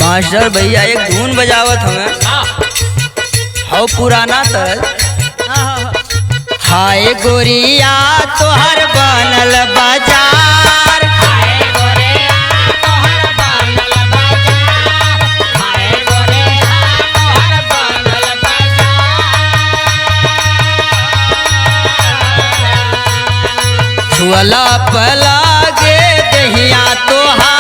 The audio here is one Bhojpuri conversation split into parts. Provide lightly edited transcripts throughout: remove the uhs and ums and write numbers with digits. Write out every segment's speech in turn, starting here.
मास्टर भैया एक धुन बजावत हमें हो पुराना तरल। हाय गोरिया तोहर बनल बाजार, हाय गोरिया तोहर बनल बाजार, हाय गोरिया तोहर बनल बाजार। छुअला पलागे दहिया तोहार,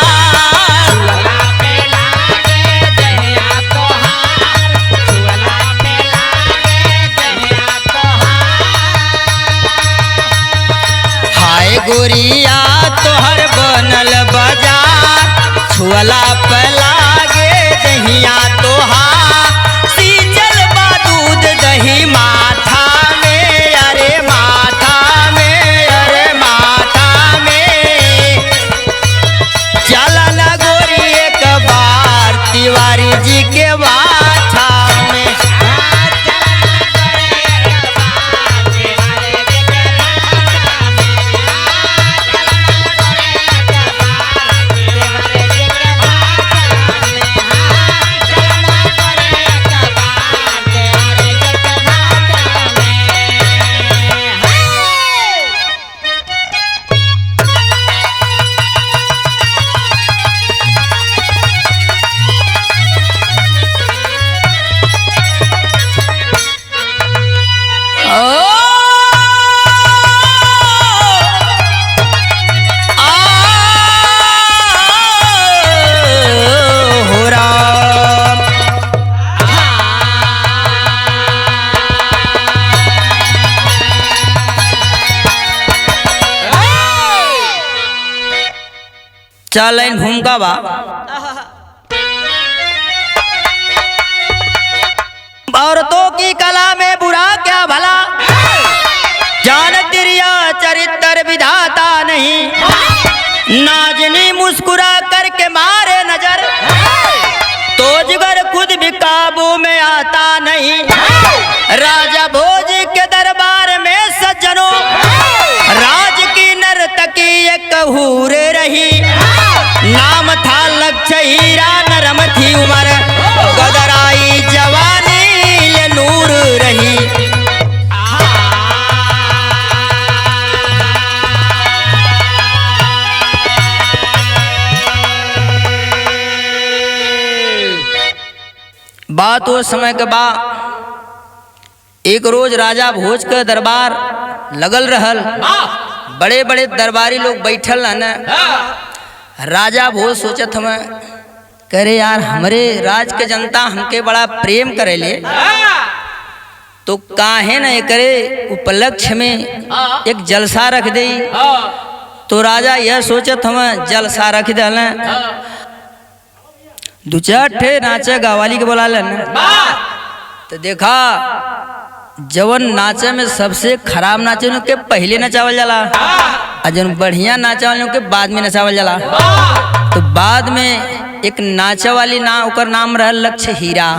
गोरिया तोहर बनल बाजार, छुअला पलागे दहिया तोहार। सींचल बा दूध दही माथा में, अरे माथा में, अरे माथा में। चला ना गोरी एक बार तिवारी जी के बाछा में। चल इन भूमिका बा। औरतों की कला में बुरा क्या भला, जानती रिया चरित्र विधाता नहीं। नाजनी मुस्कुरा करके मारे नजर, तो जिगर खुद भी काबू में आता नहीं। राजा भोज के दरबार में सज्जनों, राज की नर्तकी एक हूरे रही। नाम था लक्ष्य हीरा, नरम थी उमर, गदराई जवानी ये नूर रही। बात वो समय के बाद एक रोज राजा भोज के दरबार लगल रहल। बड़े बड़े दरबारी लोग बैठल न। राजा भोज सोचत हमें, करे यार हमरे राज के जनता हमके बड़ा प्रेम करेले, तो काहे न करे उपलक्ष्य में एक जलसा रख दे। तो राजा यह सोचत हमें जलसा रख दल, दो चार ठे नाचे गावाली के बोला लन। तो देखा जवन नाचे में सबसे खराब नाचे के पहले नचावल जाला, और जवन बढ़िया नाचे वाले के बाद में नचावल जाला। तो बाद में एक नाचे वाली ओकर नाम रहा लक्ष्य हीरा।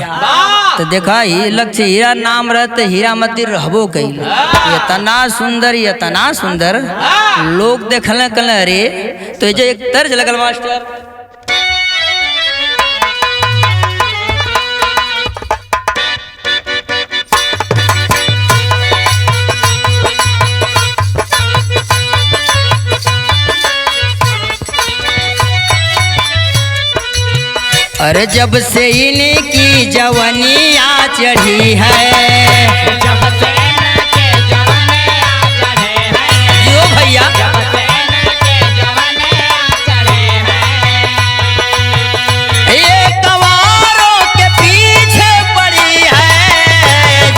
तो देखा ही लक्ष्य हीरा नाम रहते हीरा मती रहबो कइल। इतना सुंदर इतना सुंदर लोग देखल कल। अरे तो ये एक तर्ज लगल मास्टर, अरे जब से इनकी जवानियाँ चढ़ी है, जब से इनके जवानियाँ चढ़े हैं, यो भैया जब से इनके जवानियाँ चढ़े हैं, ये कवारों के पीछे पड़ी है।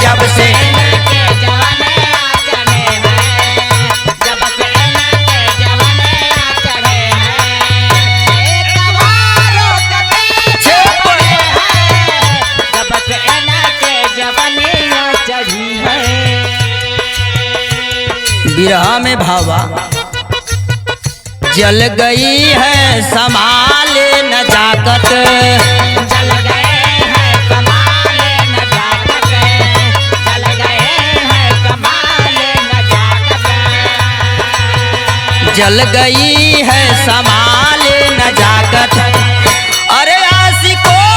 जब से इनके जवानियाँ चढ़े हैं, जब से इनके जवानियाँ चढ़े हैं, एक कवारों के पीछे पड़े हैं, जब से इनके जवानियाँ चढ़ी हैं। बिरहा में भावा जल गई है संभाले नजाकत, जल गए हैं कमाले नजाकत, जल गए हैं कमाले नजाकत, जल गई है संभाले नजाकत। अरे आशिकों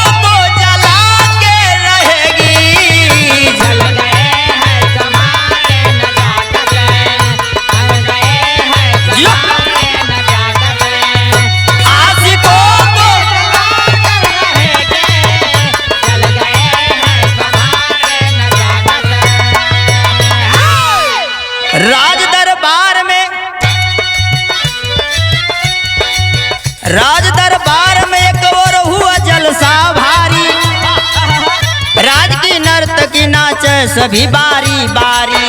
राज दरबार में एक और हुआ जलसा भारी, राज की नर्तकी नाचे सभी बारी बारी।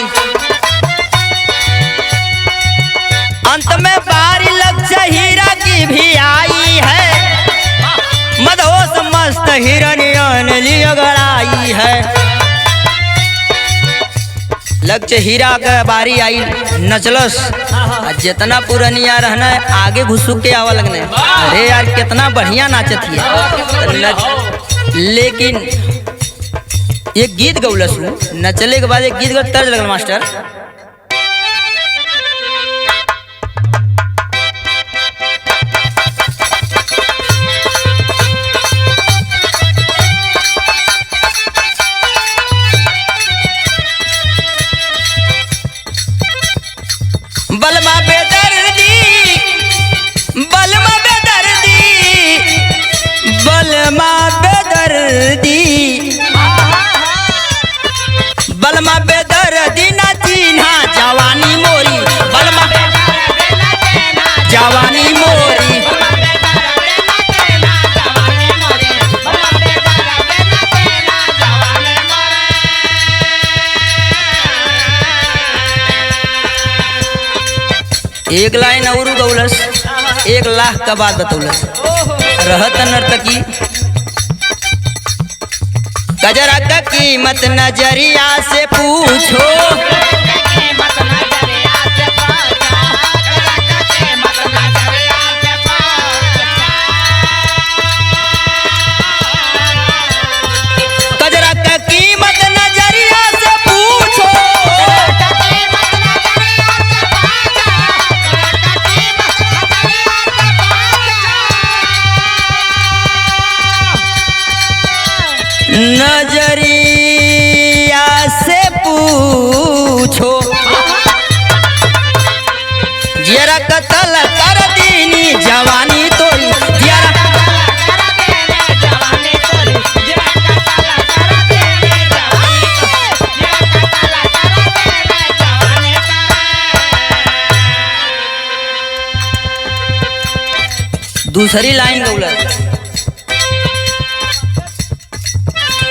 अंत में बारी लक्ष्य हीरा की भी आई है, मदहोश मस्त हिरनियन लिगड़ाई है। लक्ष्य हीरा का बारी आई, नचलस। जितना पुरनिया रहना है आगे घुसुक के आवा लगने, अरे यार कितना बढ़िया नाचत है। लेकिन एक गीत गौलस, नचले के बाद एक गीत गौ तर्ज लगल मास्टर। बलमा बेदर्दी, बलमा बेदर्दी, बलमा बेदर्दी, बलमा बेदर्दी ना चिन्हा जवानी मोरी, बलमा जवानी मोरी। एक लाइन और गौलस, 1 लाख का बात बतौलस। रहत नर्तकी गजरा का कीमत नजरिया से पूछो, गजरा का कीमत नजरिया से पूछो, नजरिया से पूछो। जरा कतल कर दीनी जवानी तोरी, जरा दूसरी लाइन गौला,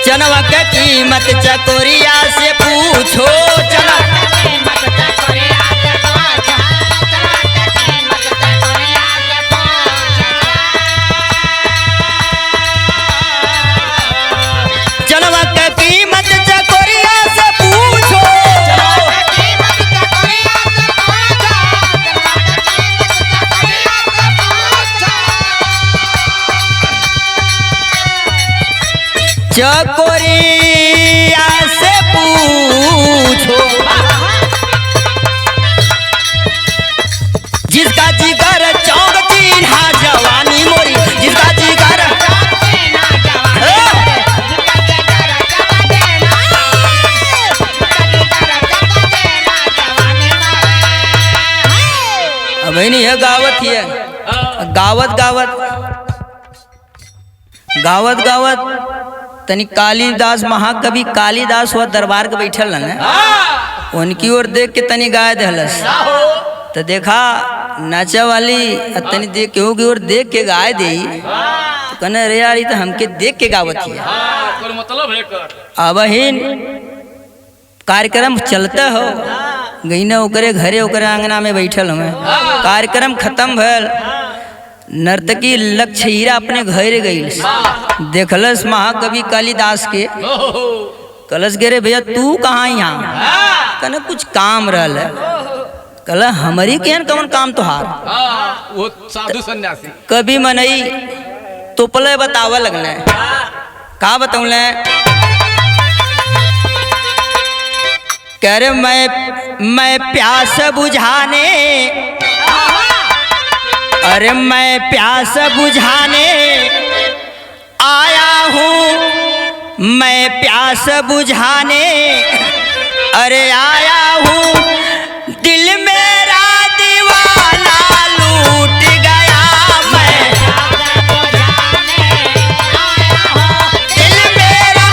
चनवा के कीमत चकोरिया से पूछो, चना चनवा के कीमत चकोरिया से पूछो, चकोरिया से पूछो। जिसका जिगर चौक चिन्हा जवानी मोरी, जिसका जिगर अब नहीं है गावत ही है, गावत गावत गावत गावत तनी कालिदास महाकवि कालिदास हुआ दरबार के बैठल न, उनकी ओर देख के तनी गाय दहलस। तो देखा नाचे वाली तनी देख केहू की ओर देख के गाय दे, तो कहने रे यार तो हमके देख के गावत ही। अब कार्यक्रम चलता हो गई न, ओकरे घरे ओकरे आंगना में बैठल हमें। कार्यक्रम खत्म भल, नर्तकी लक्ष्य हीरा अपने घरे गई, देखलस महाकवि कालिदास के, कलश गे रे भैया तू कहाँ यहाँ? कहना कुछ काम रहल है। कहला हमारी केहन कौन काम तोहार? वो साधु सन्यासी कभी मनई तोपले बतावा लगने, का बताऊले? कह रे मैं प्यास बुझाने, अरे मैं प्यास बुझाने आया हूँ, मैं प्यास बुझाने अरे आया हूँ, दिल मेरा दीवाना लूट गया, मैं दिल मेरा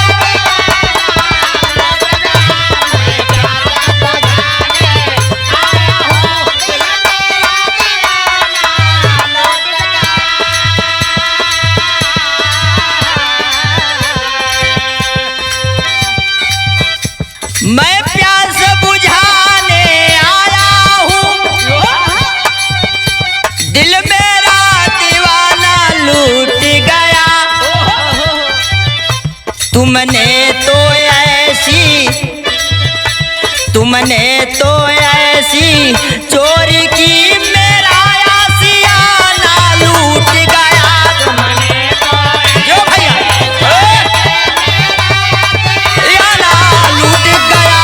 तुमने तो ऐसी चोरी की मेरा आशियाना लूट गया। जो भैया आशियाना लूट गया।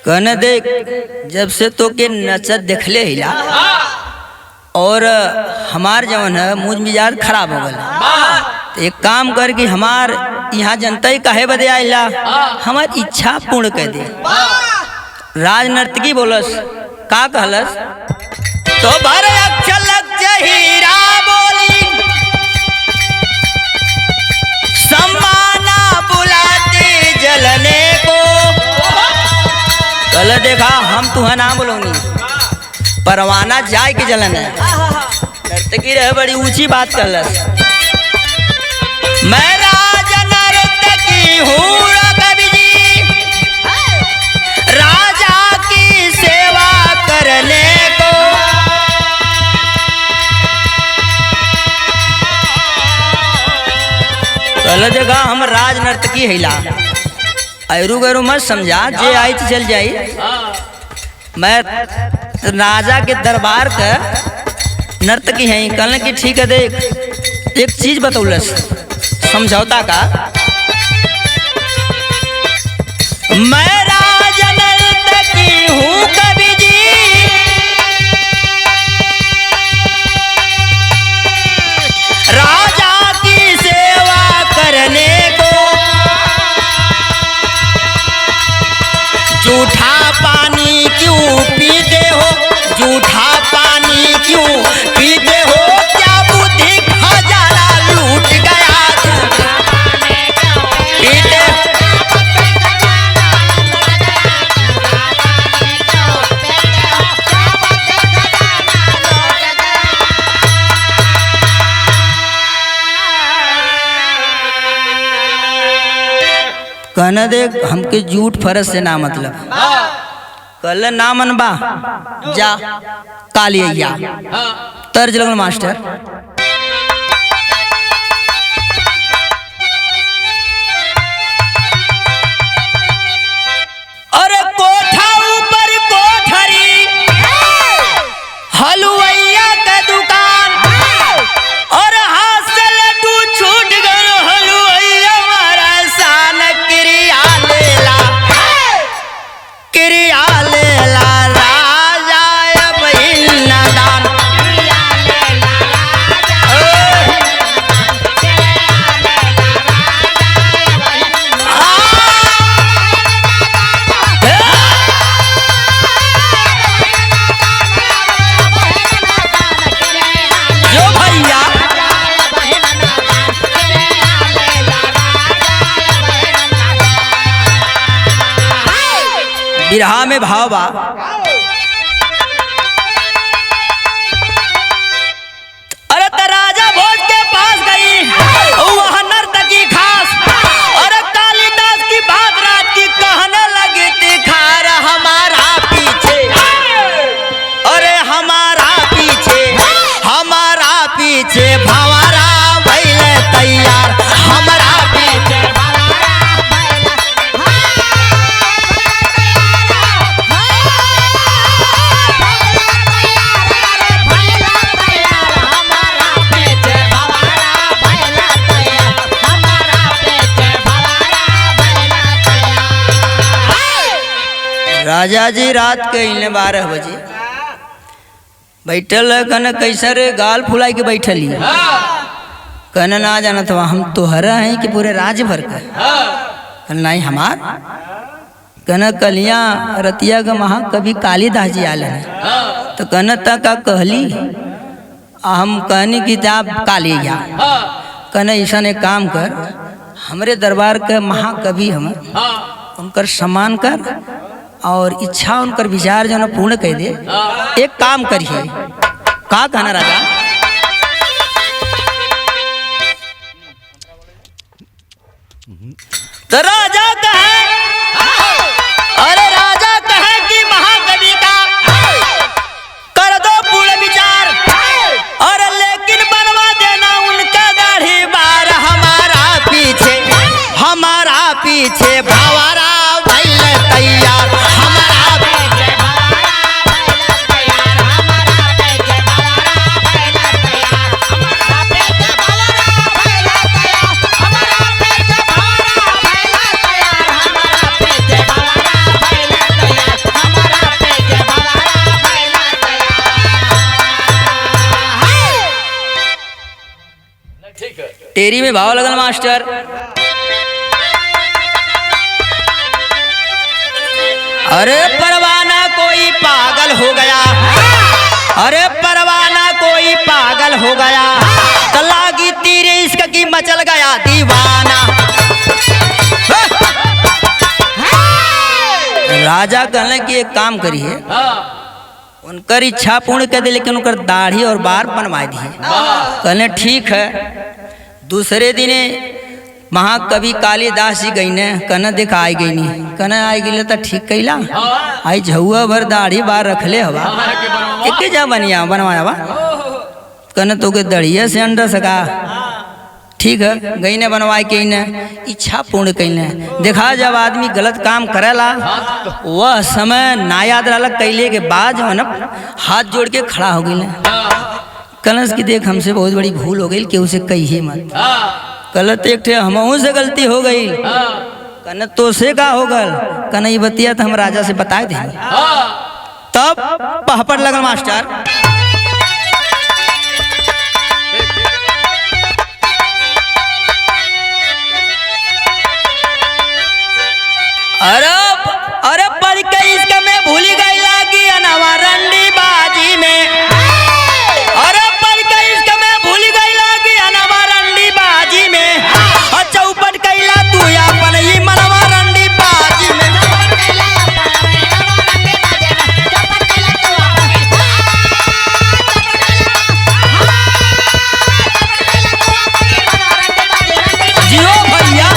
कहने देख, जब से तो के नचत देखले हिला और हमार जवन है मुझ मिजाज खराब हो गल। तो एक काम कर कि हमार यहाँ जनता ही काहे बदे आइला, हमार इच्छा पूर्ण कर दे। राज नर्तकी बोलस का कहलस, तो भर अक्षर हीरा बोली सम्माना बुलाती जलने को। कल देखा हम तुह ना बोलूंगी, परवाना जाए के जलन है। नर्तकी रहे बड़ी ऊंची बात कहलस, मैं राजा नर्तकी हूँ कवि जी, राजा की सेवा करने को। कल देखा हम राज नर्तकी हिला, ऐरू गैरू मत समझा, जे आई तो चल जाई। मैं राजा के दरबार का नर्तकी है। कहने की ठीक है, देख एक चीज बतौलस समझौता का, मैं राजा नर्तकी हूँ कवि जी, राजा की सेवा करने को। जूठा पानी क्यों पीते हो, जूठा पानी क्यों पीते हो, क्या बुद्धि खजाना लूट गया। पीते कहना देख, हमके झूठ फरज से ना मतलब। कल ना मनबा जा कालिया तर्ज लगन मास्टर। अरे कोठा ऊपर कोठरी हलुवैया का दुकान, और हाथ से लड्डू छूट गए हलुवैया मारा सान। क्रिया लेला क्रिया लेला राजा अब नादान। जो भैया बिरहा में भाव बा, अरे त राजा भोज के पास गई वह नर्तकी खास, अरे कालिदास की बात रात की कहने लगी तिखार। हमारा पीछे अरे हमारा पीछे हमारा पीछे भंवरा भइले तैयार। हमारा पीछे राजा जी रात के 12 बजे बैठल कन कैसा रे गाल फुलाई के बैठली। कहन ना जानत हुआ हम तोहरा हैं कि पूरे राज्य भर का। कहन नहीं हमार। कहन कलिया रतिया का महाकवि कालिदास जी आल है। तो कहन तक का कहली हम कहनी किताब कालिया। कहन ऐसा एक काम कर, हमरे दरबार के महाकवि हम उनकर सम्मान कर और इच्छा उनकर विचार जो पूर्ण कर दे। एक काम करिए, का कहना राजा, तो राजा कहे, अरे राजा कहे कि महाकवि का टेरी में भाव लगल मास्टर। अरे परवाना कोई पागल हो गया, अरे परवाना कोई पागल हो गया, तो लागी तीर इश्क की मचल गया दीवाना। राजा कहले कि एक काम करिए, उनकर इच्छा पूर्ण कर दे, लेकिन उनकर दाढ़ी और बार बनवा दिए। कहले ठीक है। दूसरे दिने महाकवि कालिदास जी गई ने, कहना देखा आई गई नहीं, कहना आई गई तो ठीक कैला, आई झुआ भर दाढ़ी बार रखले हवा एक जा बनिया बनवाया बा, कहना तो के दढ़िया से अंडर सका। ठीक है, गई ने बनवाए के ने इच्छा पूर्ण कैले। देखा जब आदमी गलत काम करेला वह समय ना याद रहा, कैले के बाद जो है ना हाथ जोड़ के खड़ा हो गई। कलश की देख हमसे बहुत बड़ी भूल हो गई, केहू से कही मत। गलत एक थे हमहू से गलती हो गई। कहना तो से का हो गल, कहना ये बतिया तो हम राजा से बताए थे। तब पहपट लगल मास्टर। अरे अरे पर इसका मैं भूली गई लागी अनवा रंडी बाजी में, अरे पर इसका मैं भूली गई लागी अनवा रंडी बाजी में, चौपट कैला तू अपन ही मनवा रंडी बाजी में। जियो भैया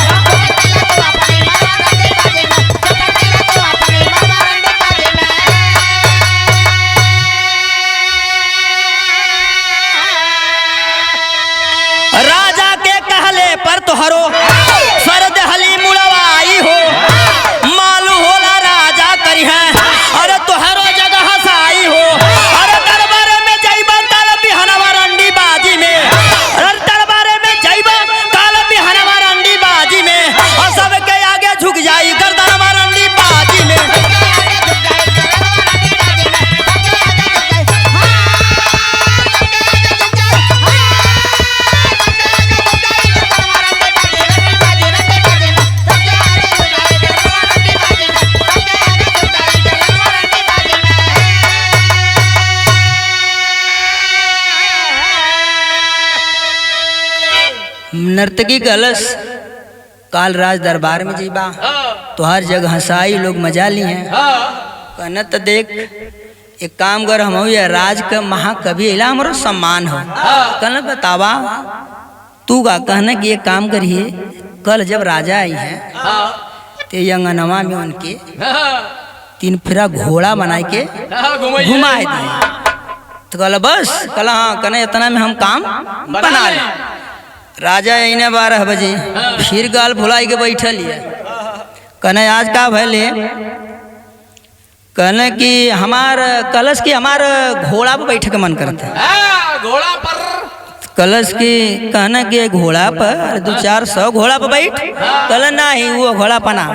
राजा के कहले पर तोहरो सरद हली मुड़वाई हो, मालू होला राजा करी है, अरे तोहरो जगह हसाई हो। अरे दरबार में जाइबा काल बिहनवा रंडी बाजी में, अरे दरबार में जाइबा काल बिहनवा रंडी बाजी में, और सबके आगे झुक जाई गर्दनवा रंडी बाजी में। नर्तकी कलश काल राज दरबार में जीबा तो हर जगह हंसाई लोग मजा ली हैं। कहना तो देख एक काम कर, हम ये राज का महाकवि इला हमारा सम्मान हो। कहना बतावा तू का, कहना कि एक काम करिए, कल जब राजा आई है तो यंगनवा में उनके 3 फेरा घोड़ा बनाए के घुमाए दिए। तो कहला बस, कहला हाँ, कहना इतना में हम काम बना ले। राजा इन्हें 12 बजे फिर गाल भुलाई के बैठल है। कहने आज का भले, कहने कि हमार कलश की हमार घोड़ा पर बैठे का मन करता है। घोड़ा पर कलश की कहने के घोड़ा पर 200-400 घोड़ा पर बैठ। कहला नहीं, वो घोड़ा पना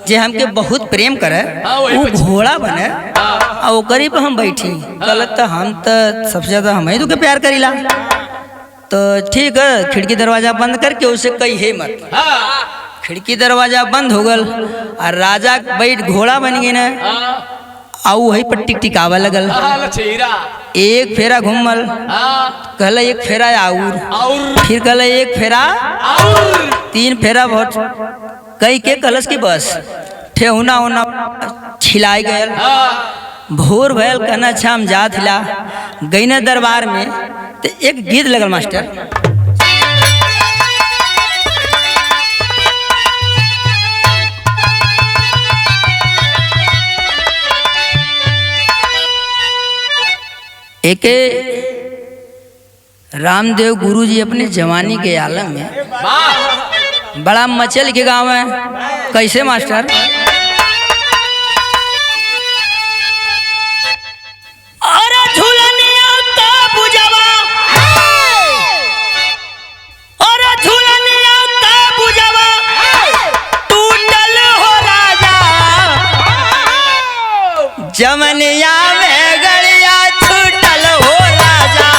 जे हमके बहुत प्रेम करे वो घोड़ा बने और ओकरी पर हम बैठी। कहला तो हम तो सबसे ज्यादा हम ही तो के प्यार करीला। तो ठीक है, खिड़की दरवाजा बंद करके उसे कही मत। खिड़की दरवाजा बंद हो गल और राजा बैठ घोड़ा बन गई ना, आऊ वही पर टिकटिकावा लगल। एक फेरा घूमल, कहला एक फेरा आउर, फिर कहला एक फेरा, 3 फेरा बहुत कई के कलश की बस ठेहुना होना छिलाई गयल। भोर भयल, कहना अच्छा हम जात हिला गई ना दरबार में तो एक गीत लगल मास्टर। एक रामदेव गुरु जी अपने जवानी के आलम में बड़ा मचल के गाँव है। कैसे मास्टर? अरे झूलनिया का बुझवा, अरे झूलनिया का बुझवा टूटल हो राजा, जमनिया में गड़िया छूटल हो राजा।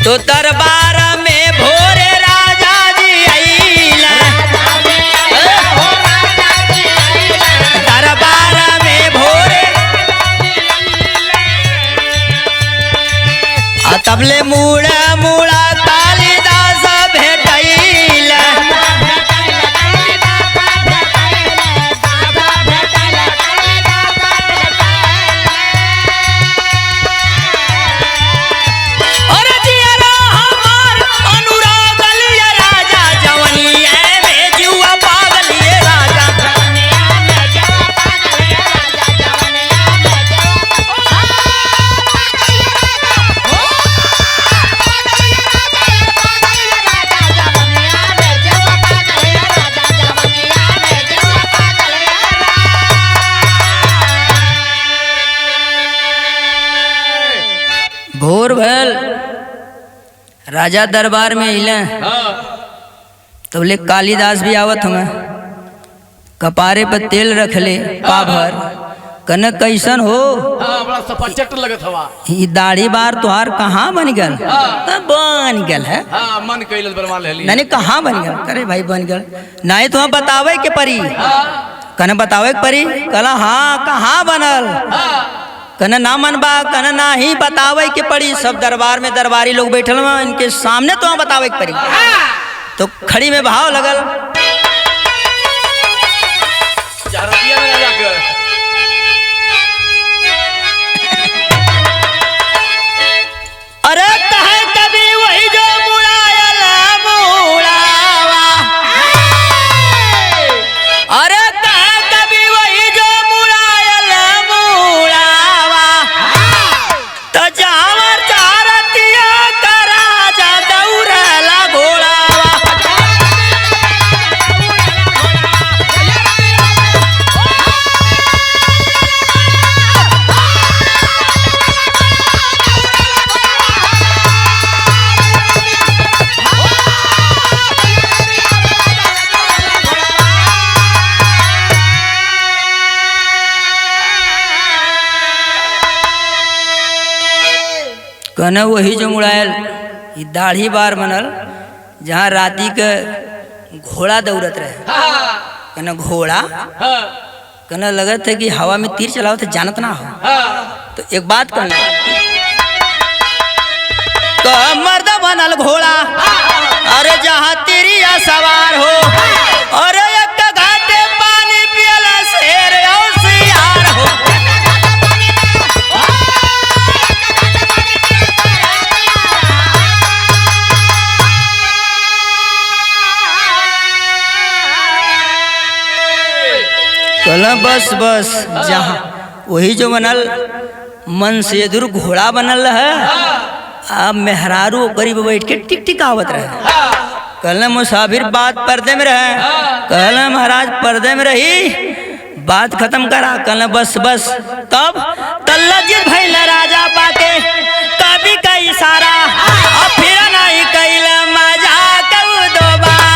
तो दरबार में भोरे राजा जी आइला, दरबार में भोरे तबले मूड़ा मूड़ा कालिदास भेटैला। और जियरा हमार अनुरागल ये राजा, जवनिया में जुआ पागल ये राजा। भोर भल राजा दरबार में अइले, तो बोले कालिदास भी आवत हमें, कपारे पर तेल रख ले पा भर, कन कैसन हो? बड़ा सफाचट लगत हवा। ई दाढ़ी बार तुहार कहाँ बन गल? बन गल है मन कैल बरवा ले नहीं कहाँ बन गल? अरे भाई बन गल नहीं, तुम्हें बतावे के परी, कन बतावे के परी? कला हाँ कहाँ बनल? कन ना मनबा, कन ना ही बतावे के पड़ी। सब दरबार में दरबारी लोग बैठल में, इनके सामने तो बतावे के पड़ी। तो खड़ी में भाव लगल, अरे कहे कभी वही जो मुड़ायल मुड़ावा, अरे कहे कभी वही जो मुड़ायल मुड़ावा, तो जावर चारतिया करा जा दौड़ला घोड़ावा। कन वही जो मुड़ायल ई दाढ़ी बार बनल, जहाँ राती के घोड़ा दौड़त रहे। कन घोड़ा कन लगत है कि हवा में तीर चलाओ तो जानत ना हो। तो एक बात कहना, मर्द बनल घोड़ा, अरे जहाँ तिरिया सवार हो, अरे एक घाटे पानी पियला शेर और सियार हो। कला बस बस जहाँ वही जो बनल मन से दूर घोड़ा बनल है, अब मेहरारू करीब बैठ के टिक टिक आवत रहे। कल मुसाफिर बात पर्दे में रहे, कल महाराज पर्दे में रही, बात खत्म करा। कल बस बस तब तल्लजित भइल राजा पाके, कभी का इशारा और फिर नहीं कैल मजाक दोबारा।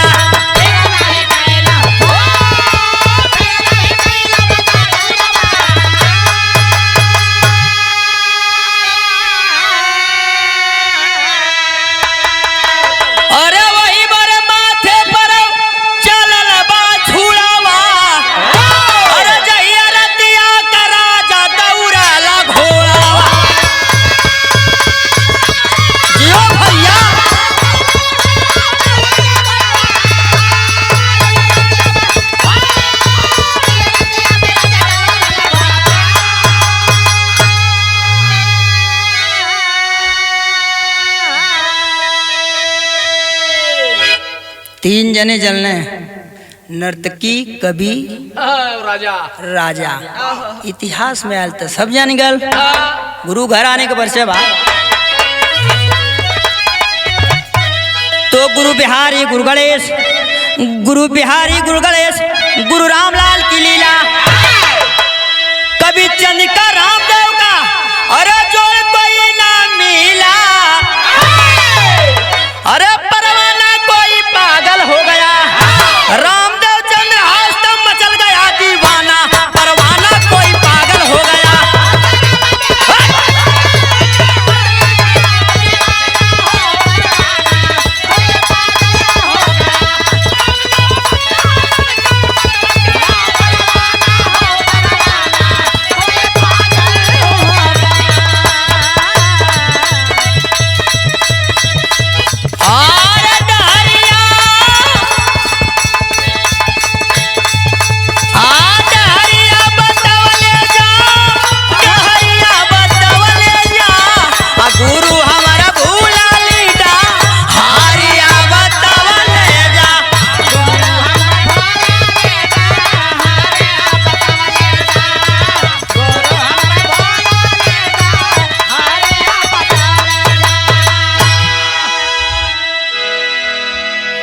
तीन जने जलने, नर्तकी, कवि, राजा। राजा। इतिहास में आयल तो सब जान गल। गुरु घर आने के वर्षे बाद तो गुरु बिहारी गुरु गणेश, गुरु बिहारी गुरु गणेश, गुरु रामलाल की लीला, कवि चंद्रिका रामदेव का, अरे